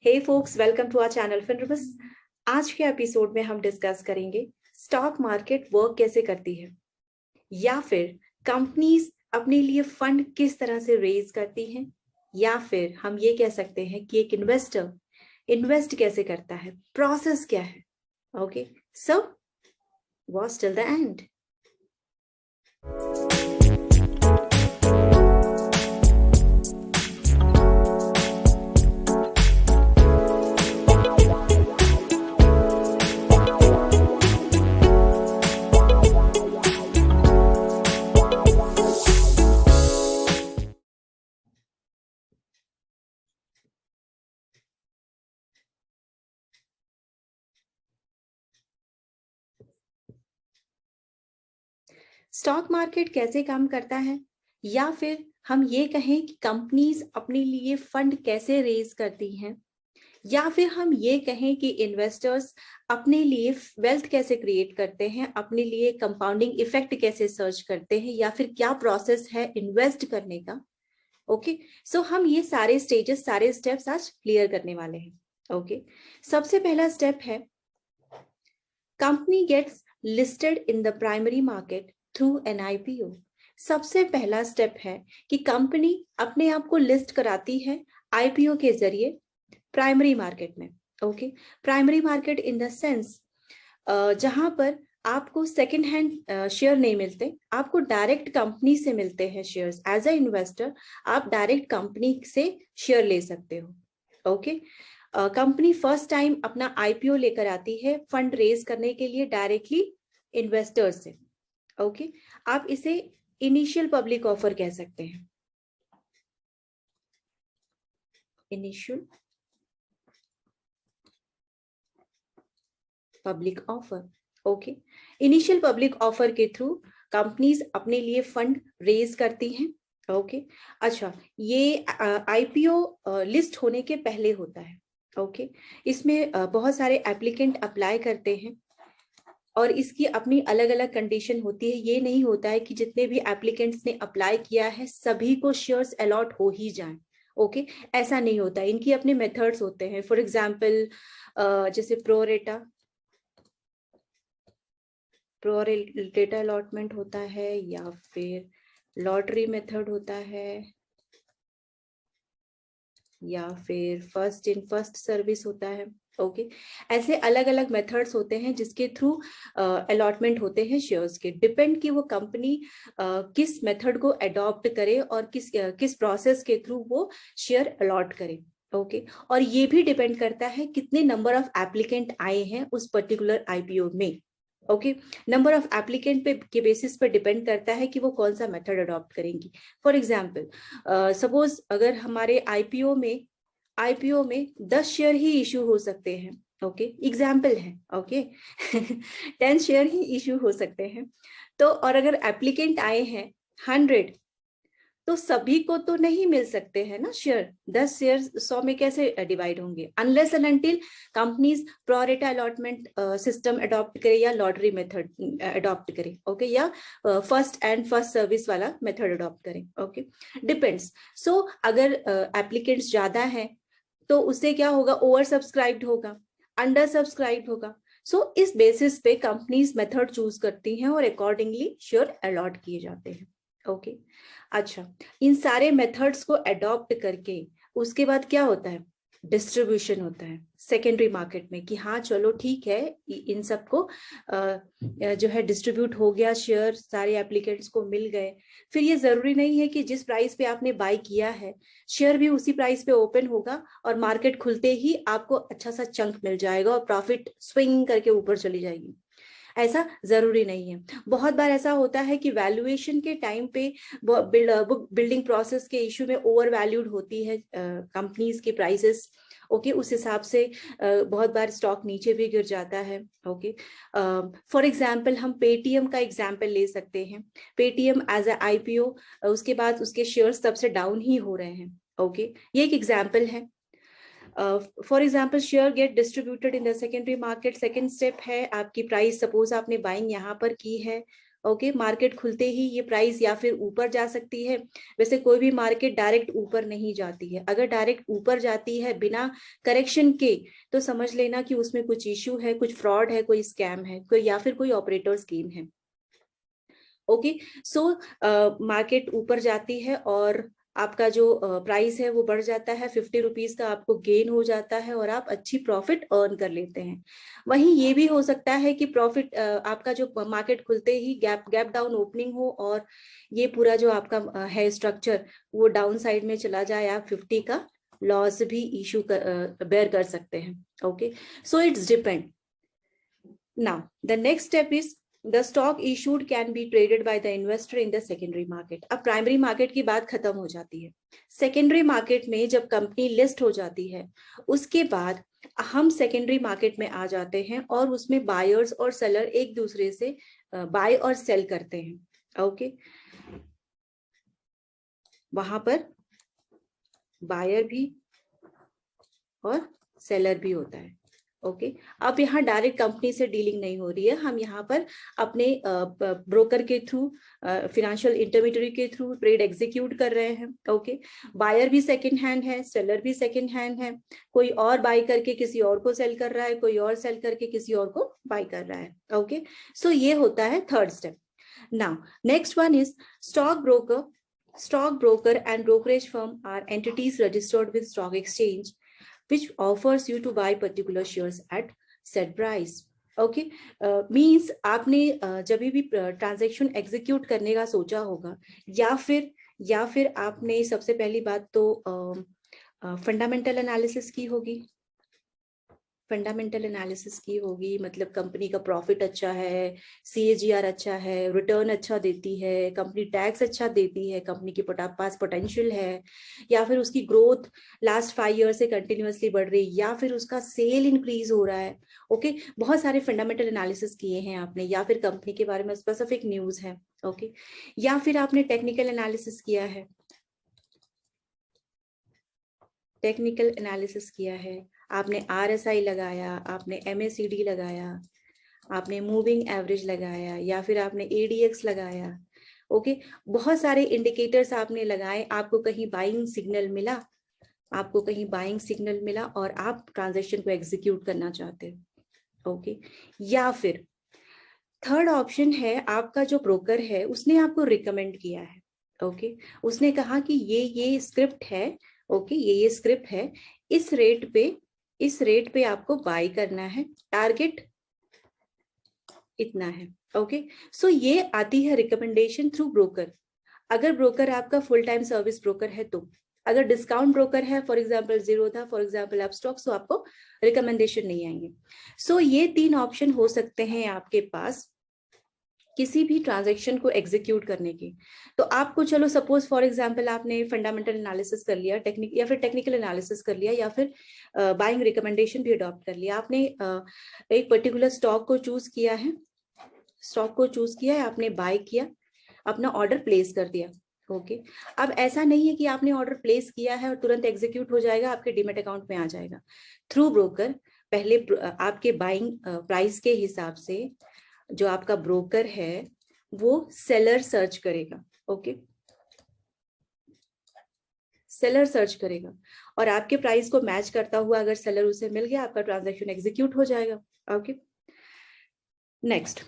Hey folks, welcome to our channel फिनरबस। आज के एपिसोड में हम डिस्कस करेंगे स्टॉक मार्केट वर्क कैसे करती है, या फिर कंपनीज अपने लिए फंड किस तरह से रेज करती हैं, या फिर हम ये कह सकते हैं कि एक इन्वेस्टर इन्वेस्ट कैसे करता है, प्रोसेस क्या है। Okay, so watch till the end. Stock market कैसे काम करता है, या फिर हम ये कहें कि कंपनीज अपने लिए फंड कैसे रेज करती हैं, या फिर हम ये कहें कि इन्वेस्टर्स अपने लिए वेल्थ कैसे क्रिएट करते हैं, अपने लिए कंपाउंडिंग इफेक्ट कैसे सर्च करते हैं, या फिर क्या प्रोसेस है इन्वेस्ट करने का। ओके, सो हम ये सारे स्टेजेस, सारे स्टेप्स आज क्लियर करने वाले हैं। ओके, सबसे पहला स्टेप है company gets listed in the primary market through an IPO. सबसे पहला स्टेप है कि कंपनी अपने आप को लिस्ट कराती है आईपीओ के जरिए प्राइमरी मार्केट में। Okay, primary market in the sense जहां पर आपको सेकंड हैंड शेयर नहीं मिलते, आपको डायरेक्ट कंपनी से मिलते हैं शेयर्स। एज अ इन्वेस्टर आप डायरेक्ट कंपनी से शेयर ले सकते हो। ओके, कंपनी फर्स्ट टाइम अपना आईपीओ लेकर आती है फंड रेज करने के लिए डायरेक्टली इन्वेस्टर्स से। ओके, आप इसे इनिशियल पब्लिक ऑफर कह सकते हैं। Initial public offer. Okay, initial public offer के थ्रू कंपनीज अपने लिए फंड रेज करती हैं। ओके, अच्छा, ये आईपीओ लिस्ट होने के पहले होता है। ओके, इसमें बहुत सारे एप्लीकेंट अप्लाई करते हैं और इसकी अपनी अलग अलग कंडीशन होती है। ये नहीं होता है कि जितने भी एप्लीकेंट्स ने अप्लाई किया है सभी को शेयर्स अलॉट हो ही जाएं। ओके, ऐसा नहीं होता, इनकी अपने मेथड्स होते हैं। फॉर एग्जांपल जैसे प्रोरेटा अलॉटमेंट होता है, या फिर लॉटरी मेथड होता है, या फिर फर्स्ट इन फर्स्ट सर्विस होता है। ओके, ऐसे अलग अलग मेथड्स होते हैं जिसके थ्रू अलॉटमेंट होते हैं शेयर्स के। डिपेंड कि वो कंपनी किस मेथड को अडॉप्ट करे और किस प्रोसेस के थ्रू वो शेयर अलॉट करे। ओके, और ये भी डिपेंड करता है कितने नंबर ऑफ एप्लीकेंट आए हैं उस पर्टिकुलर आईपीओ में। ओके, नंबर ऑफ एप्लीकेंट पे के बेसिस पर डिपेंड करता है कि वो कौन सा मेथड अडॉप्ट करेंगी। फॉर एग्जांपल सपोज अगर हमारे आईपीओ में 10 शेयर ही इशू हो सकते हैं। ओके, एग्जाम्पल है। ओके 10 शेयर ही इशू हो सकते हैं, तो और अगर एप्लीकेंट आए हैं 100, तो सभी को तो नहीं मिल सकते हैं ना शेयर। 10 शेयर 100 में कैसे डिवाइड होंगे, unless and until companies pro rata allotment system adopt करे या लॉटरी मेथड अडॉप्ट करे। ओके, या फर्स्ट एंड फर्स्ट सर्विस वाला मेथड अडॉप्ट करें। Okay, depends. सो अगर एप्लीकेंट्स ज्यादा हैं तो उससे क्या होगा, ओवर सब्सक्राइब्ड होगा, अंडर सब्सक्राइब्ड होगा। सो इस बेसिस पे कंपनीज मेथड चूज करती हैं और अकॉर्डिंगली शेयर अलॉट किए जाते हैं। ओके, अच्छा, इन सारे मेथड्स को अडॉप्ट करके उसके बाद क्या होता है, डिस्ट्रीब्यूशन होता है सेकेंडरी मार्केट में, कि हाँ चलो ठीक है, इन सबको जो है डिस्ट्रीब्यूट हो गया, शेयर सारे एप्लीकेंट्स को मिल गए। फिर ये जरूरी नहीं है कि जिस प्राइस पे आपने बाय किया है शेयर भी उसी प्राइस पे ओपन होगा और मार्केट खुलते ही आपको अच्छा सा चंक मिल जाएगा और प्रॉफिट स्विंग करके ऊपर चली जाएगी। ऐसा जरूरी नहीं है। बहुत बार ऐसा होता है कि वैल्यूएशन के टाइम पे बिल्डिंग प्रोसेस के इशू में ओवर वैल्यूड होती है कंपनीज की प्राइसेस। ओके, उस हिसाब से बहुत बार स्टॉक नीचे भी गिर जाता है। ओके, फॉर एग्जांपल हम पेटीएम का एग्जांपल ले सकते हैं। पेटीएम एज अ आईपीओ, उसके बाद उसके शेयर्स तब से डाउन ही हो रहे हैं। ओके, ये एक एग्जांपल है। For example share get distributed in the secondary market. Second step है आपकी प्राइस, सपोज आपने बाइंग यहाँ पर की है ओके मार्केट खुलते ही ये प्राइस या फिर ऊपर जा सकती है। वैसे कोई भी मार्केट डायरेक्ट ऊपर नहीं जाती है, अगर डायरेक्ट ऊपर जाती है बिना करेक्शन के तो समझ लेना कि उसमें कुछ इश्यू है, कुछ फ्रॉड है, कोई स्कैम है, कोई या फिर कोई ऑपरेटर स्कीम है। ओके सो मार्केट ऊपर जाती है और आपका जो प्राइस है वो बढ़ जाता है, 50 रुपीज का आपको गेन हो जाता है और आप अच्छी प्रॉफिट अर्न कर लेते हैं। वहीं ये भी हो सकता है कि प्रॉफिट आपका जो मार्केट खुलते ही गैप डाउन ओपनिंग हो और ये पूरा जो आपका है स्ट्रक्चर वो डाउन साइड में चला जाए, आप 50 का लॉस भी इशू बेयर कर सकते हैं। Okay so it's depend. Now the next step is The stock issued can be traded by the investor in the secondary market. अब प्राइमरी मार्केट की बात खत्म हो जाती है। सेकेंडरी मार्केट में जब कंपनी लिस्ट हो जाती है उसके बाद हम सेकेंडरी मार्केट में आ जाते हैं और उसमें बायर्स और सेलर एक दूसरे से बाय और सेल करते हैं। ओके वहां पर बायर भी और सेलर भी होता है। ओके अब यहाँ डायरेक्ट कंपनी से डीलिंग नहीं हो रही है, हम यहाँ पर अपने ब्रोकर के थ्रू, फाइनेंशियल इंटरमीडिएट के थ्रू ट्रेड एग्जीक्यूट कर रहे हैं। ओके बायर भी सेकंड हैंड है, सेलर भी सेकंड हैंड है, कोई और बाय करके किसी और को सेल कर रहा है, कोई और सेल करके किसी और को बाय कर रहा है। ओके सो ये होता है third step. Now next one is stock broker. Stock broker and brokerage firm are entities registered with stock exchange which offers you to buy particular shares at set price. Okay means आपने जब भी transaction execute करने का सोचा होगा या फिर आपने सबसे पहली बात तो फंडामेंटल एनालिसिस की होगी। फंडामेंटल एनालिसिस की होगी मतलब कंपनी का प्रॉफिट अच्छा है, CAGR अच्छा है, रिटर्न अच्छा देती है, कंपनी टैक्स अच्छा देती है, कंपनी के पास पोटेंशियल है, या फिर उसकी ग्रोथ लास्ट 5 ईयर से कंटिन्यूअसली बढ़ रही, या फिर उसका सेल इंक्रीज हो रहा है। ओके बहुत सारे फंडामेंटल एनालिसिस किए हैं आपने, या फिर कंपनी के बारे में स्पेसिफिक न्यूज है। ओके या फिर आपने टेक्निकल एनालिसिस किया है, टेक्निकल एनालिसिस किया है, आपने RSI लगाया, आपने MACD लगाया, आपने मूविंग एवरेज लगाया, या फिर आपने ADX लगाया। ओके बहुत सारे इंडिकेटर्स आपने लगाए, आपको कहीं बाइंग सिग्नल मिला, आपको कहीं बाइंग सिग्नल मिला और आप ट्रांजैक्शन को एग्जीक्यूट करना चाहते हो। ओके या फिर थर्ड ऑप्शन है, आपका जो ब्रोकर है उसने आपको रिकमेंड किया है। ओके उसने कहा कि ये स्क्रिप्ट है, ओके ये स्क्रिप्ट है, इस रेट पे आपको बाय करना है, टारगेट इतना है। ओके सो ये आती है रिकमेंडेशन थ्रू ब्रोकर। अगर ब्रोकर आपका फुल टाइम सर्विस ब्रोकर है तो, अगर डिस्काउंट ब्रोकर है for example Zerodha, for example Upstox, तो आपको रिकमेंडेशन नहीं आएंगे। सो ये 3 ऑप्शन हो सकते हैं आपके पास किसी भी ट्रांजैक्शन को एग्जीक्यूट करने की। तो आपको चलो सपोज फॉर एग्जांपल आपने फंडामेंटल एनालिसिस कर लिया, या फिर टेक्निकल एनालिसिस कर लिया, या फिर बाइंग रिकमेंडेशन भी अडॉप्ट कर लिया, आपने एक पर्टिकुलर स्टॉक को चूज किया है, आपने बाय किया, अपना ऑर्डर प्लेस कर दिया। ओके अब ऐसा नहीं है कि आपने ऑर्डर प्लेस किया है और तुरंत एग्जीक्यूट हो जाएगा, आपके डीमेट अकाउंट में आ जाएगा। थ्रू ब्रोकर पहले आपके बाइंग प्राइस के हिसाब से जो आपका ब्रोकर है वो सेलर सर्च करेगा। ओके सेलर सर्च करेगा और आपके प्राइस को मैच करता हुआ अगर सेलर उसे मिल गया, आपका ट्रांजैक्शन एग्जीक्यूट हो जाएगा। ओके नेक्स्ट,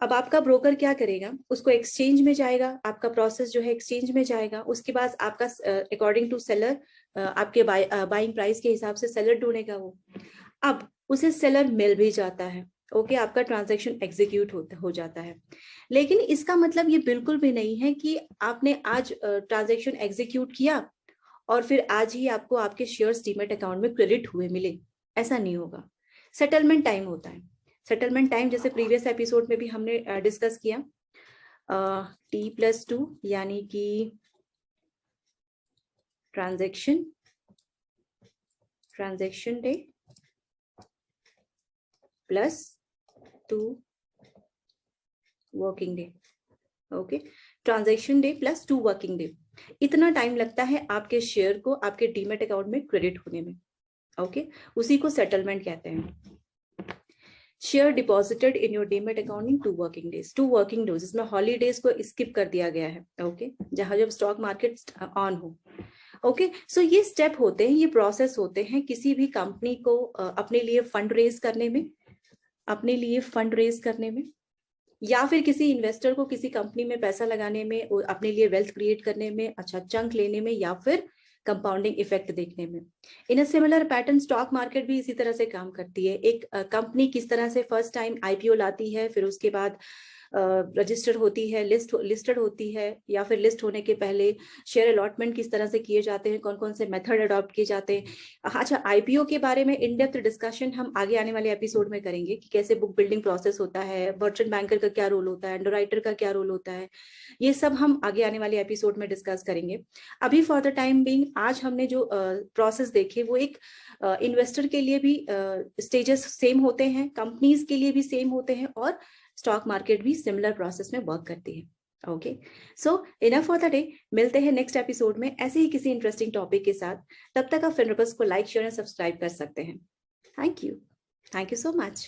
अब आपका ब्रोकर क्या करेगा, उसको एक्सचेंज में जाएगा, आपका प्रोसेस जो है एक्सचेंज में जाएगा, उसके बाद आपका अकॉर्डिंग टू सेलर आपके बाइंग प्राइस के हिसाब से सेलर ढूंढेगा वो। अब उसे सेलर मिल भी जाता है, ओके आपका ट्रांजैक्शन एग्जीक्यूट हो जाता है। लेकिन इसका मतलब ये बिल्कुल भी नहीं है कि आपने आज ट्रांजैक्शन एग्जीक्यूट किया और फिर आज ही आपको आपके शेयर्स डीमेट अकाउंट में क्रेडिट हुए मिले, ऐसा नहीं होगा। सेटलमेंट टाइम होता है। सेटलमेंट टाइम जैसे प्रीवियस एपिसोड में भी हमने डिस्कस किया, T+2 यानी कि transaction day +2 working day. Okay transaction day +2 working day, इतना टाइम लगता है आपके शेयर को आपके डीमेट अकाउंट में क्रेडिट होने में। ओके उसी को सेटलमेंट कहते हैं। Share deposited in your demat account in 2 working days, 2 working days, इसमें हॉलीडेज को स्किप कर दिया गया है, ओके, जहां जब स्टॉक मार्केट ऑन हो, ओके। सो ये स्टेप होते हैं, ये प्रोसेस होते हैं किसी भी कंपनी को अपने लिए फंड रेज करने में, अपने लिए फंड रेज करने में, या फिर किसी इन्वेस्टर को किसी कंपनी में पैसा लगाने में, अपने लिए वेल्थ क्रिएट करने में, अच्छा चंक लेने में, या फिर कंपाउंडिंग इफेक्ट देखने में। In a similar pattern stock market भी इसी तरह से काम करती है। एक कंपनी किस तरह से फर्स्ट टाइम आईपीओ लाती है, फिर उसके बाद रजिस्टर होती है, लिस्टेड होती है, या फिर लिस्ट होने के पहले शेयर अलॉटमेंट किस तरह से किए जाते हैं, कौन कौन से मेथड अडॉप्ट किए जाते हैं। अच्छा, आईपीओ के बारे में इन डेप्थ डिस्कशन हम आगे आने वाले एपिसोड में करेंगे कि कैसे बुक बिल्डिंग प्रोसेस होता है, मर्चेंट बैंकर का क्या रोल होता है, अंडरराइटर का क्या रोल होता है, ये सब हम आगे आने वाले एपिसोड में डिस्कस करेंगे। अभी फॉर द टाइम बीइंग आज हमने जो प्रोसेस देखे वो एक इन्वेस्टर के लिए भी स्टेजेस सेम होते हैं, कंपनीज के लिए भी सेम होते हैं, और स्टॉक मार्केट भी सिमिलर प्रोसेस में वर्क करती है। Okay, so enough for the day. मिलते हैं नेक्स्ट एपिसोड में ऐसे ही किसी इंटरेस्टिंग टॉपिक के साथ। तब तक आप फिनरबस को लाइक, शेयर और सब्सक्राइब कर सकते हैं। Thank you so much.